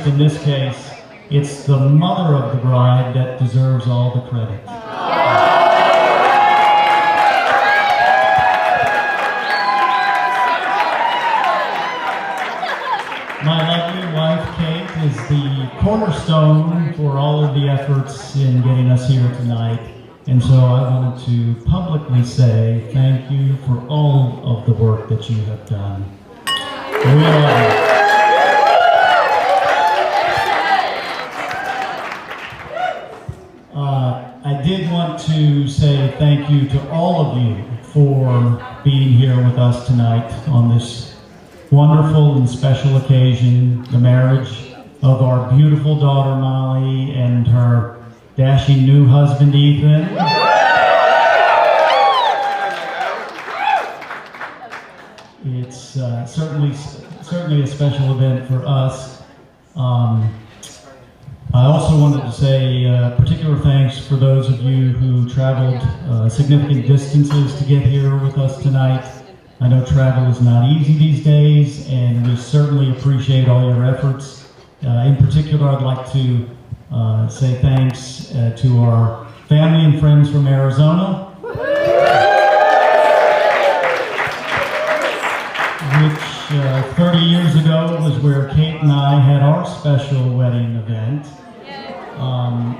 in this case, it's the mother of the bride that deserves all the credit. My lovely wife, Kate, is the cornerstone for all of the efforts in getting us here tonight. And so I wanted to publicly say thank you for all of the work that you have done. We love you. I did want to say thank you to all of you for being here with us tonight on this wonderful and special occasion, the marriage of our beautiful daughter Molly and her dashing new husband Ethan. It's certainly a special event for us. I also wanted to say particular thanks for those of you who traveled significant distances to get here with us tonight. I know travel is not easy these days, and we certainly appreciate all your efforts. In particular, I'd like to say thanks to our family and friends from Arizona, which 30 years ago was where Kate and I had our special wedding event.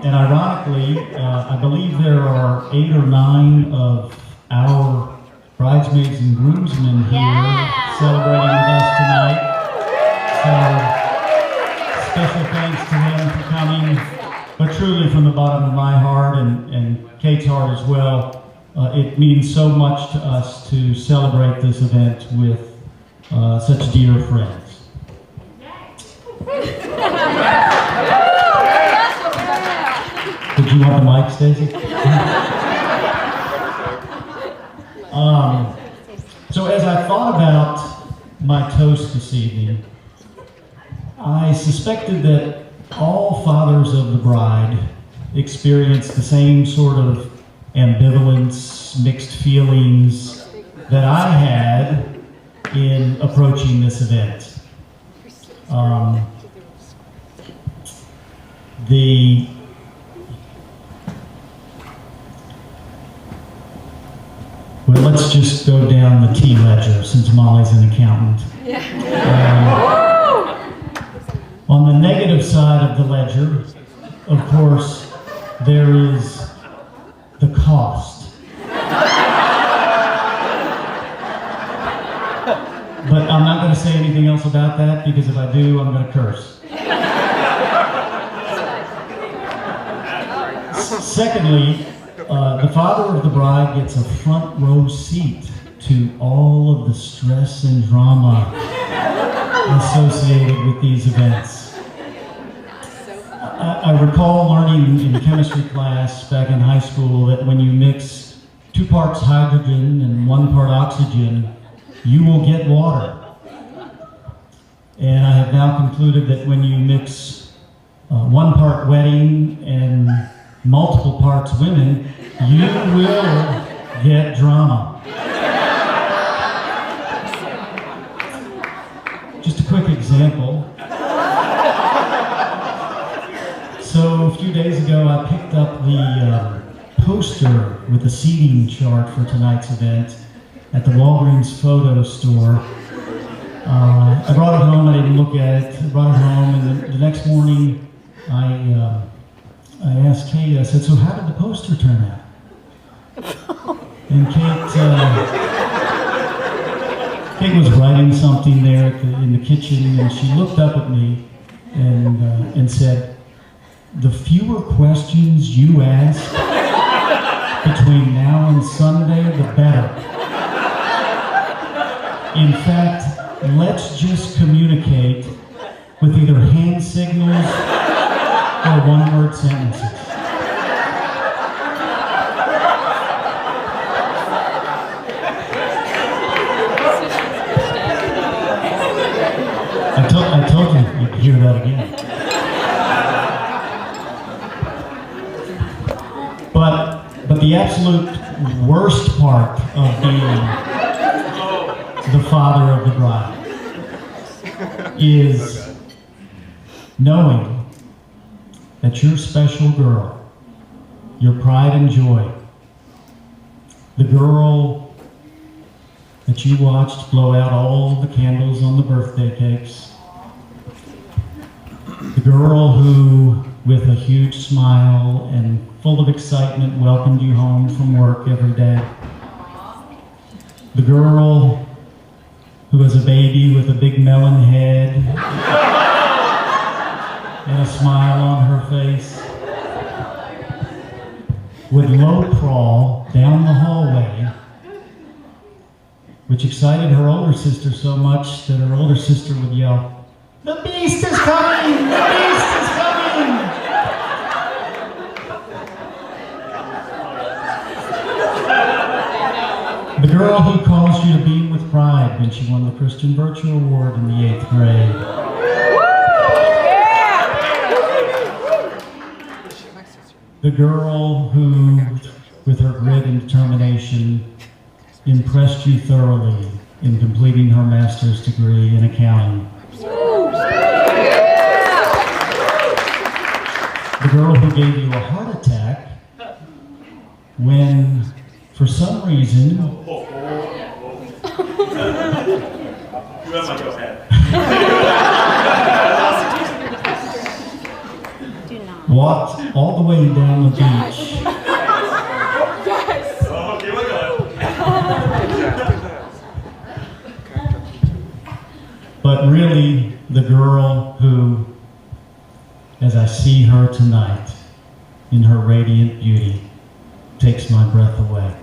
And ironically, I believe there are 8 or 9 of our bridesmaids and groomsmen here celebrating with us tonight. So special thanks to them for coming, but truly from the bottom of my heart and Kate's heart as well. It means so much to us to celebrate this event with such dear friends. Did you want the mic, Stacey? So as I thought about my toast this evening, I suspected that all fathers of the bride experienced the same sort of ambivalence, mixed feelings that I had in approaching this event. Well, let's just go down the T ledger since Molly's an accountant. On the negative side of the ledger, of course, there is the cost. But I'm not going to say anything else about that, because if I do, I'm going to curse. Secondly, the father of the bride gets a front row seat to all of the stress and drama associated with these events. I recall learning in chemistry class back in high school that when you mix 2 parts hydrogen and 1 part oxygen, you will get water. And I have now concluded that when you mix 1 part wedding and multiple parts women, you will get drama. Just a quick example. So a few days ago, I picked up the poster with the seating chart for tonight's event at the Walgreens photo store. I brought it home, I didn't look at it. I brought it home, and the next morning, I asked Kate, I said, so how did the poster turn out? And Kate was writing something there in the kitchen, and she looked up at me and said, the fewer questions you ask between now and Sunday, the better. In fact, let's just communicate with either hand signals or one-word sentences. I told you you'd hear that again. But the absolute worst part of being the father of the bride is knowing that your special girl, your pride and joy, the girl that you watched blow out all the candles on the birthday cakes, the girl who, with a huge smile and full of excitement, welcomed you home from work every day, the girl who was a baby with a big melon head and a smile on her face, would low crawl down the hallway, which excited her older sister so much that her older sister would yell, "The beast is coming! The beast is coming!" The girl who caused you to beam with pride when she won the Christian Virtue Award in the 8th grade. The girl who, with her grit and determination, impressed you thoroughly in completing her master's degree in accounting. The girl who gave you a heart attack when, for some reason, walked all the way down the beach. But really, the girl who, as I see her tonight, in her radiant beauty, takes my breath away.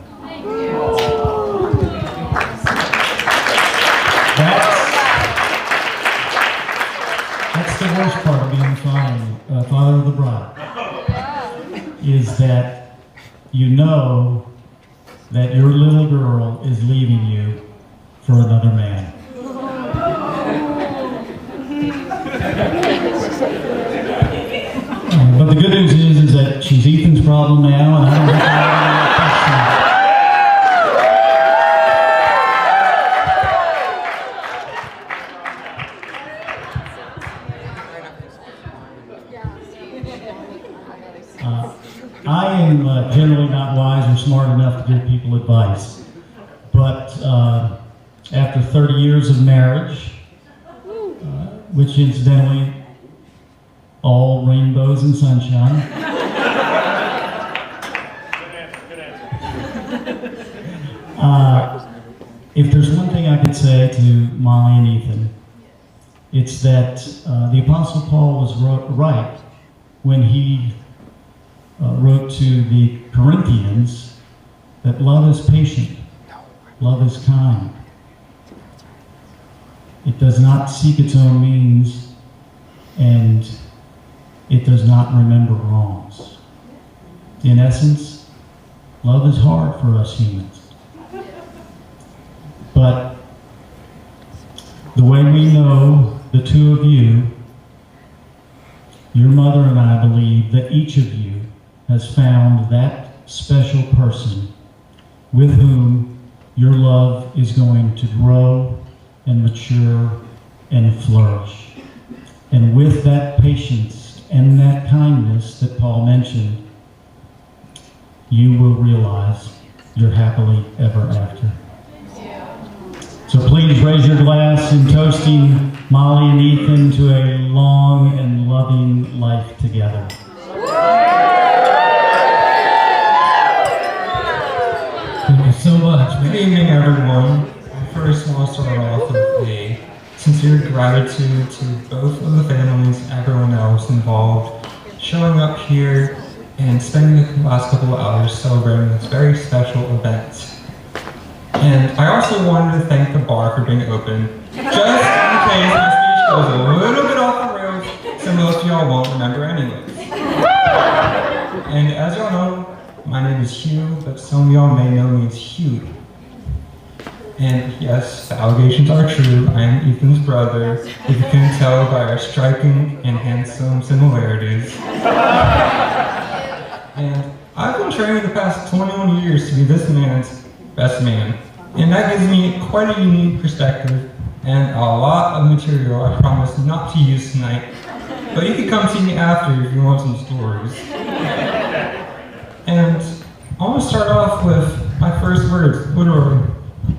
That's the worst part of being father of the bride, is that you know that your little girl is leaving you for another man. But the good news is that she's Ethan's problem now, and I don't have to I am generally not wise or smart enough to give people advice, but after 30 years of marriage, which incidentally, all rainbows and sunshine. If there's one thing I could say to Molly and Ethan, it's that the Apostle Paul was right when he wrote to the Corinthians that love is patient, love is kind. It does not seek its own means, and it does not remember wrongs. In essence, love is hard for us humans. But the way we know the two of you, your mother and I believe that each of you has found that special person with whom your love is going to grow and mature and flourish. And with that patience and that kindness that Paul mentioned, you will realize you're happily ever after. So please raise your glass in toasting Molly and Ethan to a long and loving life together. Thank you so much. Good evening, everyone. I first want to start off with a sincere gratitude to both of the families, everyone else involved, showing up here and spending the last couple of hours celebrating this very special event. And I also wanted to thank the bar for being open, just in case my speech goes a little bit off the rails, so most of y'all won't remember anyways. And as y'all know, my name is Hugh, but some of y'all may know me as Hugh. And yes, the allegations are true. I am Ethan's brother, if you can tell by our striking and handsome similarities. And I've been training the past 21 years to be this man's best man. And that gives me quite a unique perspective and a lot of material I promise not to use tonight. But you can come see me after if you want some stories. And I want to start off with my first words, literally.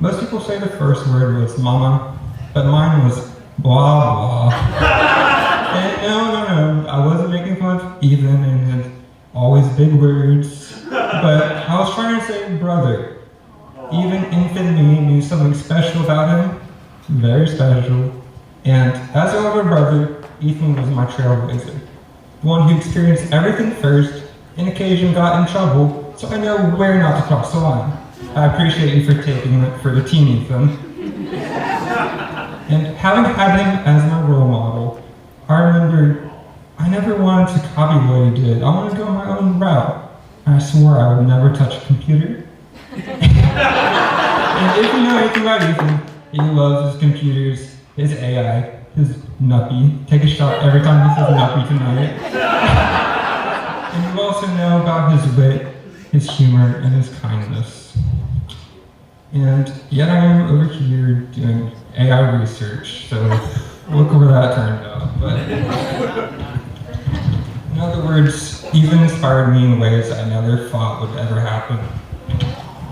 Most people say the first word was mama, but mine was blah blah. And no, I wasn't making fun of Ethan and his always big words, but I was trying to say brother. Even infant me knew something special about him, very special. And as an older brother, Ethan was my trailblazer, the one who experienced everything first and occasionally got in trouble, so I know where not to cross the line. I appreciate you for taking it for the team, Ethan. And having had him as my role model, I remember I never wanted to copy what he did. I wanted to go my own route. I swore I would never touch a computer. And if you know anything about Ethan, he loves his computers, his AI, his nuppy. Take a shot every time he says nuppy tonight. And you also know about his wit, his humor, and his kindness. And yet I am over here doing AI research, so look where that turned out. But in other words, Ethan inspired me in ways I never thought would ever happen.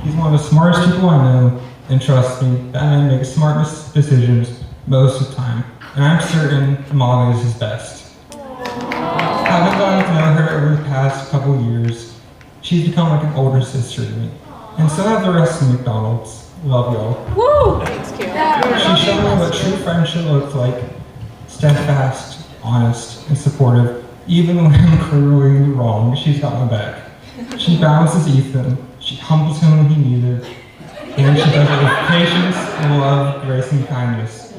He's one of the smartest people I know, and trust me, that man makes smart decisions most of the time. And I'm certain Molly is his best. Having gotten to know her over the past couple years, she's become like an older sister to me. And so have the rest of McDonald's. Love y'all. Woo! Thanks, Karen. She showed me what true friendship looks like. Steadfast, honest, and supportive. Even when I'm clearly wrong, she's got my back. She balances Ethan. She humbles him when he needs it. And she does it with patience, love, grace, and kindness.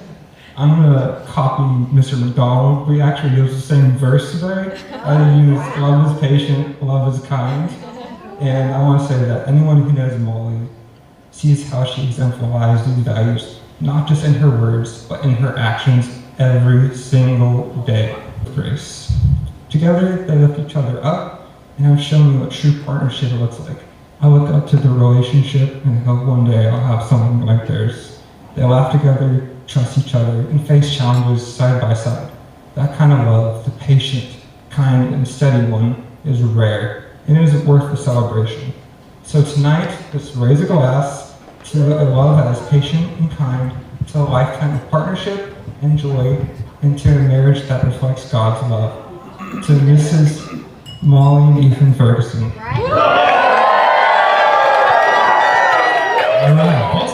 I'm gonna copy Mr. McDonald. We actually use the same verse today. I use love is patient, love is kind. And I want to say that anyone who knows Molly sees how she exemplifies these values, not just in her words, but in her actions every single day with grace. Together, they lift each other up and have shown me what true partnership looks like. I look up to the relationship and hope one day I'll have something like theirs. They laugh together, trust each other, and face challenges side by side. That kind of love, the patient, kind, and steady one, is rare, and it is worth the celebration. So tonight, let's raise a glass to a love that is patient and kind, to a lifetime of partnership and joy, and to a marriage that reflects God's love. To Mrs. Molly and Ethan Ferguson.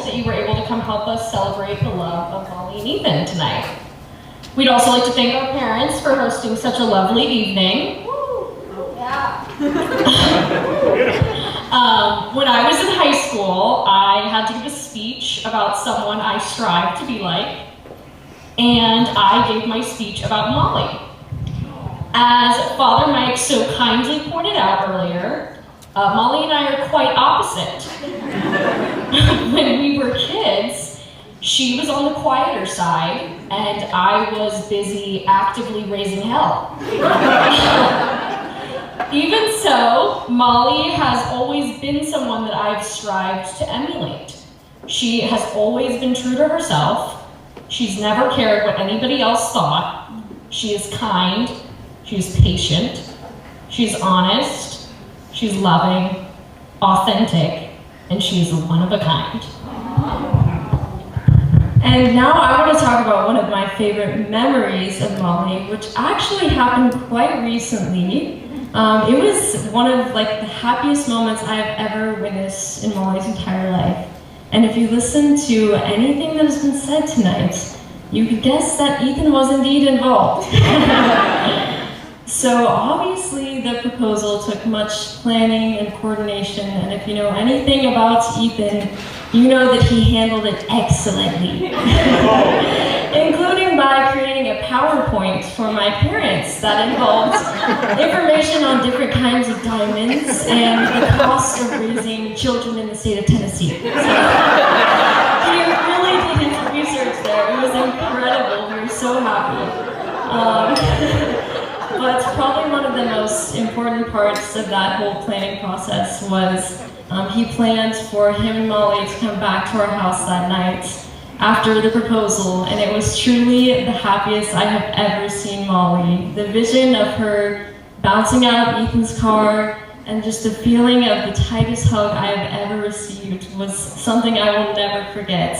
That you were able to come help us celebrate the love of Molly and Ethan tonight. We'd also like to thank our parents for hosting such a lovely evening. When I was in high school, I had to give a speech about someone I strive to be like, and I gave my speech about Molly. As Father Mike so kindly pointed out earlier, Molly and I are quite opposite. When we were kids, she was on the quieter side, and I was busy actively raising hell. Even so, Molly has always been someone that I've strived to emulate. She has always been true to herself. She's never cared what anybody else thought. She is kind. She's patient. She's honest. She's loving, authentic, and she's one of a kind. And now I want to talk about one of my favorite memories of Molly, which actually happened quite recently. It was one of the happiest moments I've ever witnessed in Molly's entire life. And if you listen to anything that has been said tonight, you could guess that Ethan was indeed involved. So obviously the proposal took much planning and coordination, and if you know anything about Ethan, you know that he handled it excellently. Including by creating a PowerPoint for my parents that involved information on different kinds of diamonds and the cost of raising children in the state of Tennessee. So, he really did his research there. It was incredible. We were so happy. But probably one of the most important parts of that whole planning process was he planned for him and Molly to come back to our house that night after the proposal, and it was truly the happiest I have ever seen Molly. The vision of her bouncing out of Ethan's car and just the feeling of the tightest hug I have ever received was something I will never forget.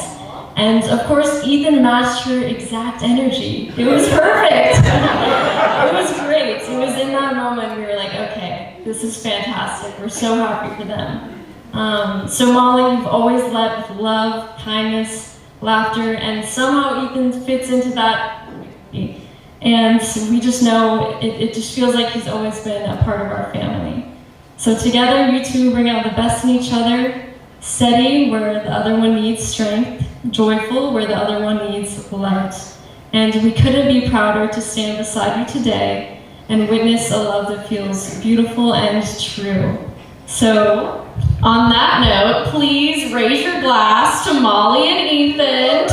And of course, Ethan matched her exact energy. It was perfect. It was great. It was in that moment we were like, okay, this is fantastic. We're so happy for them. So Molly, you've always led with love, kindness, laughter, and somehow Ethan fits into that. And we just know, it just feels like he's always been a part of our family. So together, you two bring out the best in each other, steady where the other one needs strength, joyful where the other one needs light. And we couldn't be prouder to stand beside you today and witness a love that feels beautiful and true. So, On that note, please raise your glass to Molly and Ethan.